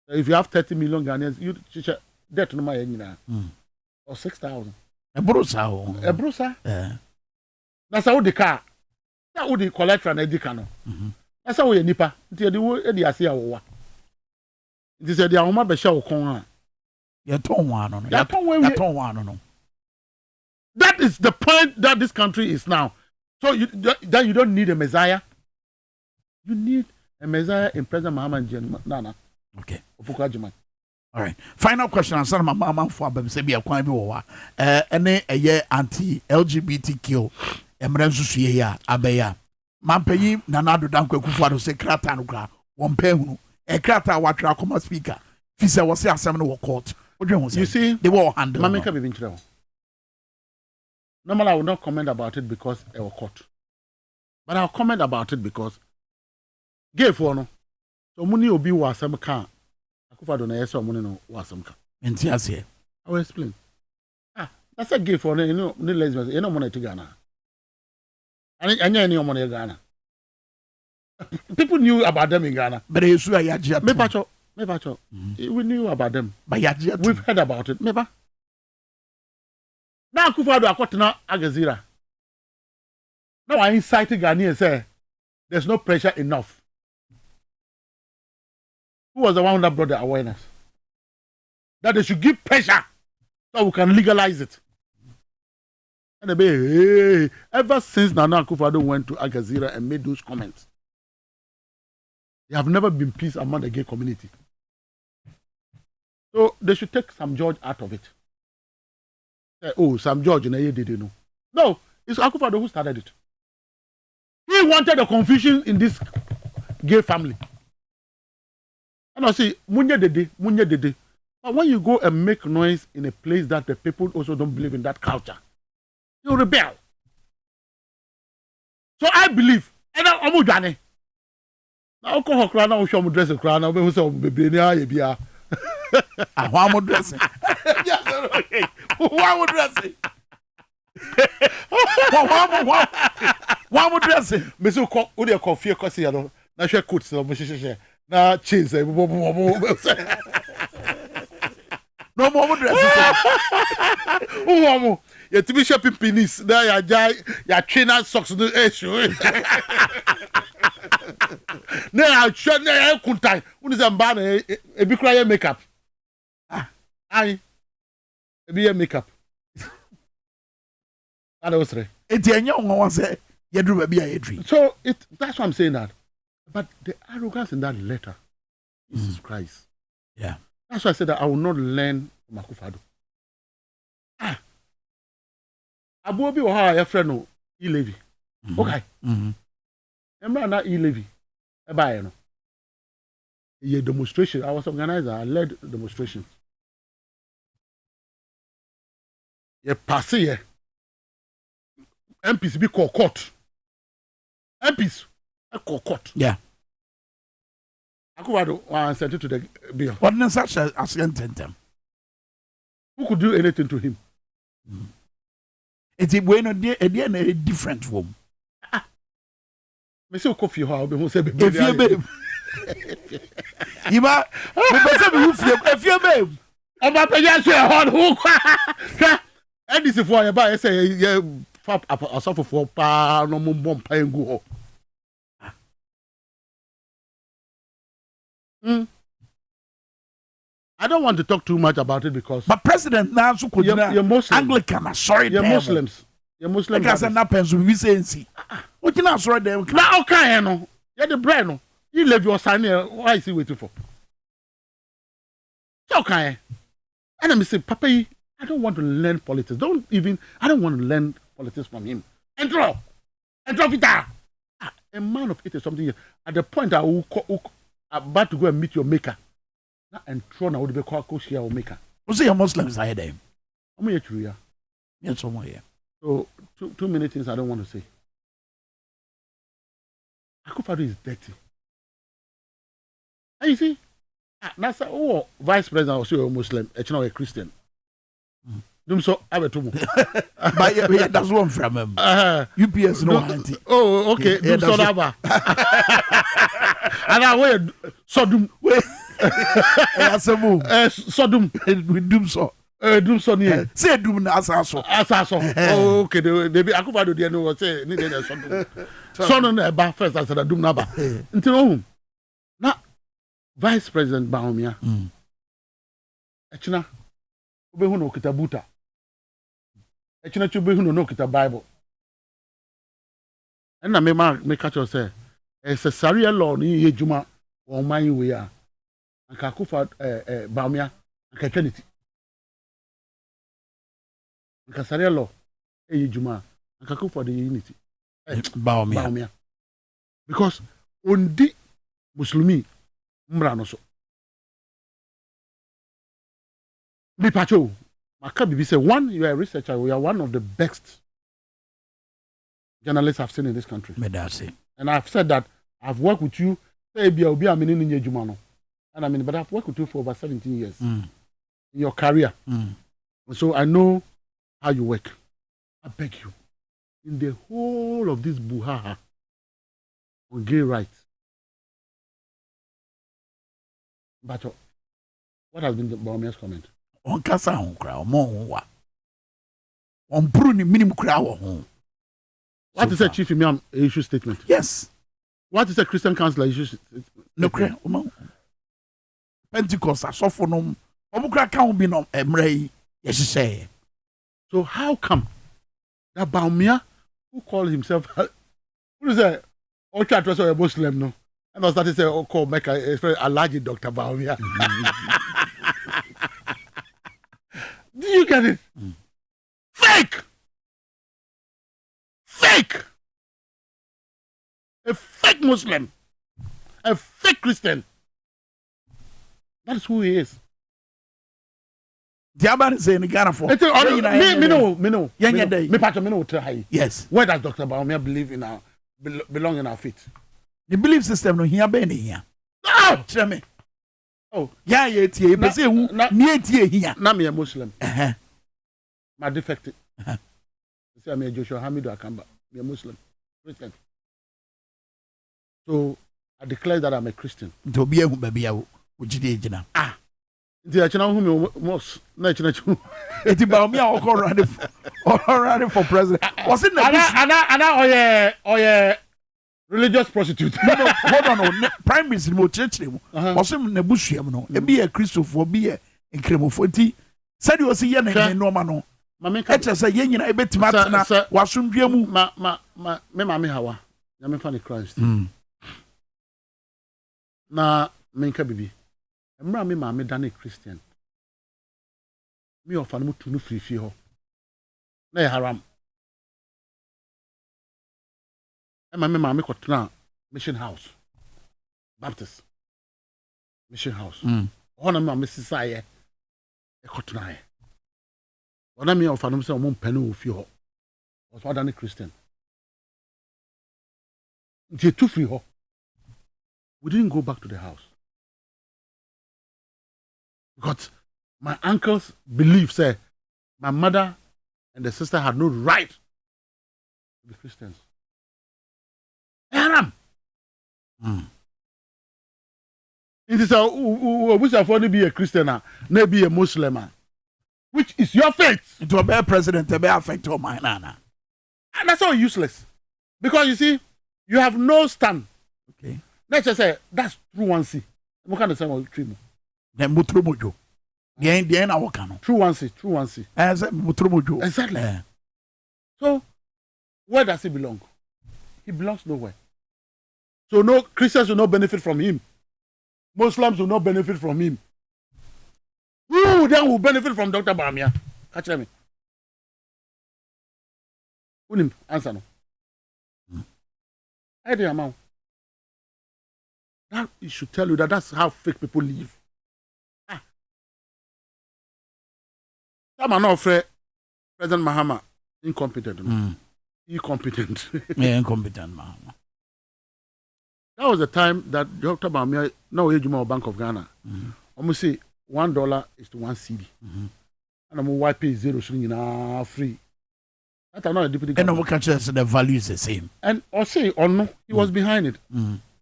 If you have 30 million Ghanaians, you debt no ma or 6,000. Ebrosa. That's how the car. That would the collateral na edika no. That's how we nipa. Nti de wo e de ase awo. Nti se de ahoma be hye wo kon a. That is the point that this country is now. So that you don't need a Messiah. You need a Messiah in President Mahama and Nana. Okay. All right. Final question. I'm sorry, my mama for Baby Kwame Minkah. Anti-LGBTQ. Emrensu ya abeya. Mampeyi Nanado Danko Kufuado se krata no kra. Wompehunu. E krata watra koma speaker. Fisa wose asem no court. You see, they were handled. Normally, I would not comment about it because it was caught. But I'll comment about it because gay for no. So money will be was some car. I could find yes or money no was some car. And I will explain. That's a gay for no lesbians. You know money to Ghana. And any money in Ghana. People knew about them in Ghana. But it's who I we knew about them. But we've heard about it. Maybe. Now Kufado Akotana Agazira. Now I incited Ghanaians and say there's no pressure enough. Who was the one that brought the awareness? That they should give pressure so we can legalize it. And they be, ever since Nana Akufo-Addo went to Agazira and made those comments, there have never been peace among the gay community. So they should take Sam George out of it. Say, oh, Sam George, no, it's Akufo-Addo who started it. He wanted the confusion in this gay family. And I say, Munye Dede. But when you go and make noise in a place that the people also don't believe in that culture, you rebel. So I believe, and I'm Ujane. Now, I'll cry now, show me dress a crown, I'll be so baby. Why am I dressing? Why am I dressing? Why am I dressing? Mister Cock, would you coffee a coffee? Now, she could sell now, cheese. No more dressing. Oh, you're to be shopping penis. Now, you're trainer socks to the issue. Now, I'm sure I couldn't tie. When is a man a big cry makeup? I be a makeup. That was right. It's a young one say, you drew a dream. So that's what I'm saying that. But the arrogance in that letter Jesus Christ. Yeah. That's why I said that I will not learn from Akufo-Addo. Abuobi or how your friend no E-Levy. Okay. Remember that E-Levy? A demonstration. I was organizer. I led demonstrations. You pass here. MPs be called court. MPs are called court. Yeah. Akufo-Addo sent it to the bill. What is such as them? Who could do anything to him? It's a bueno different room. Me say coffee how be say baby. If you babe. You ma me say me if you babe. Oba peja so e hon who kwa. Edisi for ya say ye fa asofo for pa no mo bom pa ngu ho. I don't want to talk too much about it because. But President now so could you're Muslim. Anglican, sorry, you're Muslims. You're Muslim. Because na penso we say see. What you not sorry them? Now okay no. You're the brain no. You leave your son here. Why is he waiting for? Okay. And I say, Papa, I don't want to learn politics. I don't want to learn politics from him. Enter Peter. A man of 80 something years. At the point I will about to go and meet your maker. And thrown out the coach here or maker. What's your Muslims I them? I'm here to you. Yes, somewhere here. So too many things I don't want to say. Akufo-Addo is dirty. And you see, that's vice president also a Muslim, a Christian. So I have but yeah, that's one from him. UPS no auntie. Oh, okay. Yeah, so never. And I wait. Sodom. Sodom. With doom so. Doom so near. Say doom na asaso. Oh, okay. They be Akufo-Addo dey know say need dey Sodom. Sodom na ba first as the doom na ba. Until na Vice President Mahama. Echina obehu no kita buta. Echina chubehu no kita Bible. And na me catch you say it's a Sharia law ni ejuma o man we a. Anka Akufo Mahama anka Trinity. Anka Sharia law ejuma anka Akufo the unity. Mahama. Because ondi Muslimi Mrano so. Bipacho, Makabibi said, one, you are a researcher, we are one of the best journalists I've seen in this country. And I've said that I've worked with you, and but I've worked with you for over 17 years in your career. So I know how you work. I beg you, in the whole of this buhaha on gay rights, but what has been the Bahumia's comment? On kasa on kra on wa. On pru ni minimum kra wo ho. What is a chief imam issue statement? Yes. What is a Christian councillor issue statement? No kra Pentecost asofo no omukra kan bi no emre yes say. So how come that Bahumia, who calls himself who is a ultra trust or a Muslim no? And I started saying, oh, call Mecca, it's very allergic Dr. Bahumia. Do you get it? Fake! A fake Muslim. A fake Christian. That's who he is. The Abba is saying Ghana for. Me know. Yes. Where does Dr. Bahumia believe in belong in our faith? The belief system no here be here. No! Tell me. Oh, yeah, you be say who near here. Na me a Muslim. My defected. Say I'm a Joshua Hamidu Akamba. Me a Muslim. Christian. So I declare that I'm a Christian. To be a baby ujide jina. The achina hu me most na achina chu. Eti ba me already for president. Was it ana oye religious prostitute. No, hold on. Prime Minister mo church mu. Was him na busuam no. E be a Christopher be a nkremofo nti. Said you see ye na normal no. Mamenka say ye nyina e betima tena wasomdua mu. Me mame hawa. Na me fa ne Christ. Na menka bibi. Emra me maame dane Christian. Me of anu to no free ho. Na haram. Emma me maame kotena mission house. Baptist mission house. Ona me maame sisa ye. E kotena ye. Ona me of anu say omon panu ofi ho. Was what dane Christian. They too free ho. We didn't go back to the house. Because my uncle's belief said my mother and the sister had no right to be Christians. Haram. It is which I want to be a Christian now, maybe a Muslim. Which is your faith? It will be a president to be affected to my nana. And that's all useless. Because you see, you have no stand. Okay. Let's just say that's true one see. What kind of sound true? Then Mutromojo. The end our canon. True one see. As a Mutromojo. Exactly. So where does he belong? He belongs nowhere. So no Christians will not benefit from him. Muslims will not benefit from him. Who then will benefit from Dr. Baramia? Catch me. Unim answer no. I didn't know. That it should tell you that that's how fake people live. Some are not afraid. President Mahama incompetent. Incompetent. Yeah, incompetent Mahama. That was the time that Dr. Baramia now Ejuma Bank of Ghana. Almost say $1 is to 1 CD. And I'm wiping zero free. That's not a deputy governor. And we can just the value is the same. And or say or no, he was behind it.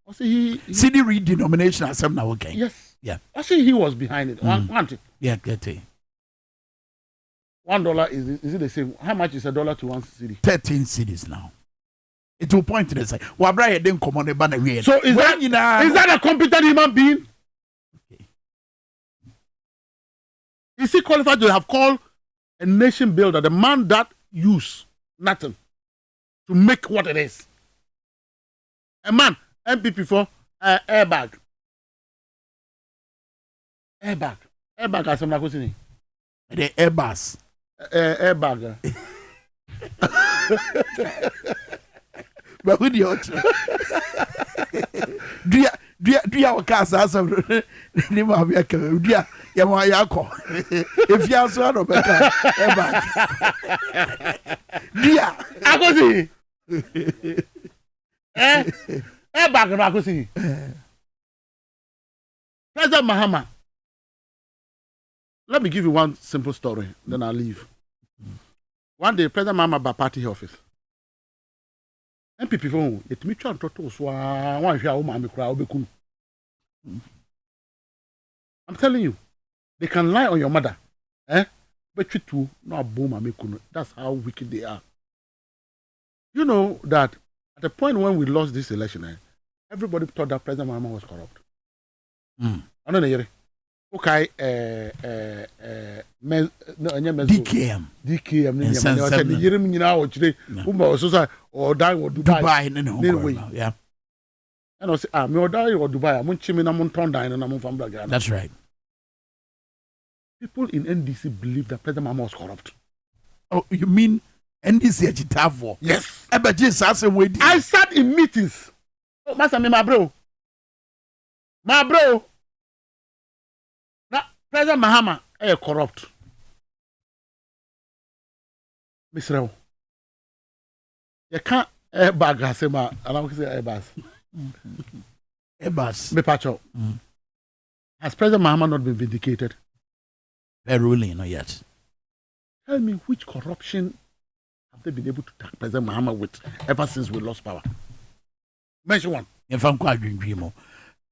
Or say he CD redenomination as some now okay. Yes. Yeah. I say he was behind it. One yeah, get it. $1 is it the same? How much is $1 to 1 CD? 13 cities now. It will point to the side. Wabra didn't come on the banner. So is that a competent human being? Okay. Is he qualified to have called a nation builder, the man that use nothing to make what it is? A man, MPP for airbag. Airbag as I'm saying. The airbus. Airbag. But who the other? Do you cast as a name of your career? Yamayako. If you are so out of a airbag. Dear, I go see. Airbag, I go see. President Mahama. Let me give you one simple story, then I'll leave. One day, President Mahama by party office. MPP phone, it me try to one share woman crowd. I'm telling you, they can lie on your mother, but you too not boom and that's how wicked they are. You know that at the point when we lost this election, everybody thought that President Mahama was corrupt. I don't know. Okay, DKM. Or die or Dubai. Yeah. And I say, me or die or Dubai. I'm chiming, I'm on Tonda, and I'm from Black. That's right. People in NDC believe that President Mahama was corrupt. Oh, you mean NDC Agitavo? Yes. I sat in meetings. Oh, Master, my bro. President Mahama is corrupt. Mr. You can't airbag has him. I don't say airbag. Airbus. Me patcho. Has President Mahama not been vindicated? A ruling, not yet. Tell me which corruption have they been able to tag President Mahama with ever since we lost power? Mention one. If I'm quite dreaming,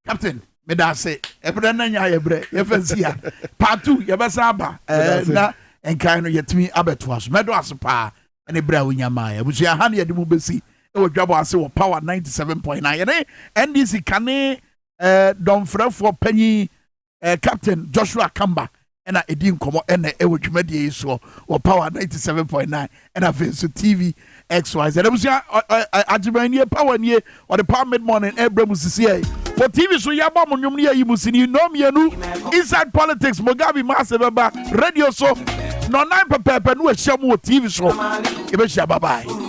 Captain. Me da say ebre na nya ebre ye fansia part 2 ye besa aba na enkan no yetimi abeto aso medo aso pa ene bra wonya ma ya busu ya ha na ye de mu besi e wo Dwaboase wo power 97.9 ye ne NDC kane don frefo panyi Captain Joshua Kamba ena edi nkomo ena e wo dwumade so wo power 97.9 ena face TV XYZ e busu ya ajibani power nie or the power mid morning ebra musisi For TV so ya bom nwum ne yi musini no mienu inside politics Mugabe Masebeba radio so no nine pepe no ehia mu TV so e be hia bye bye.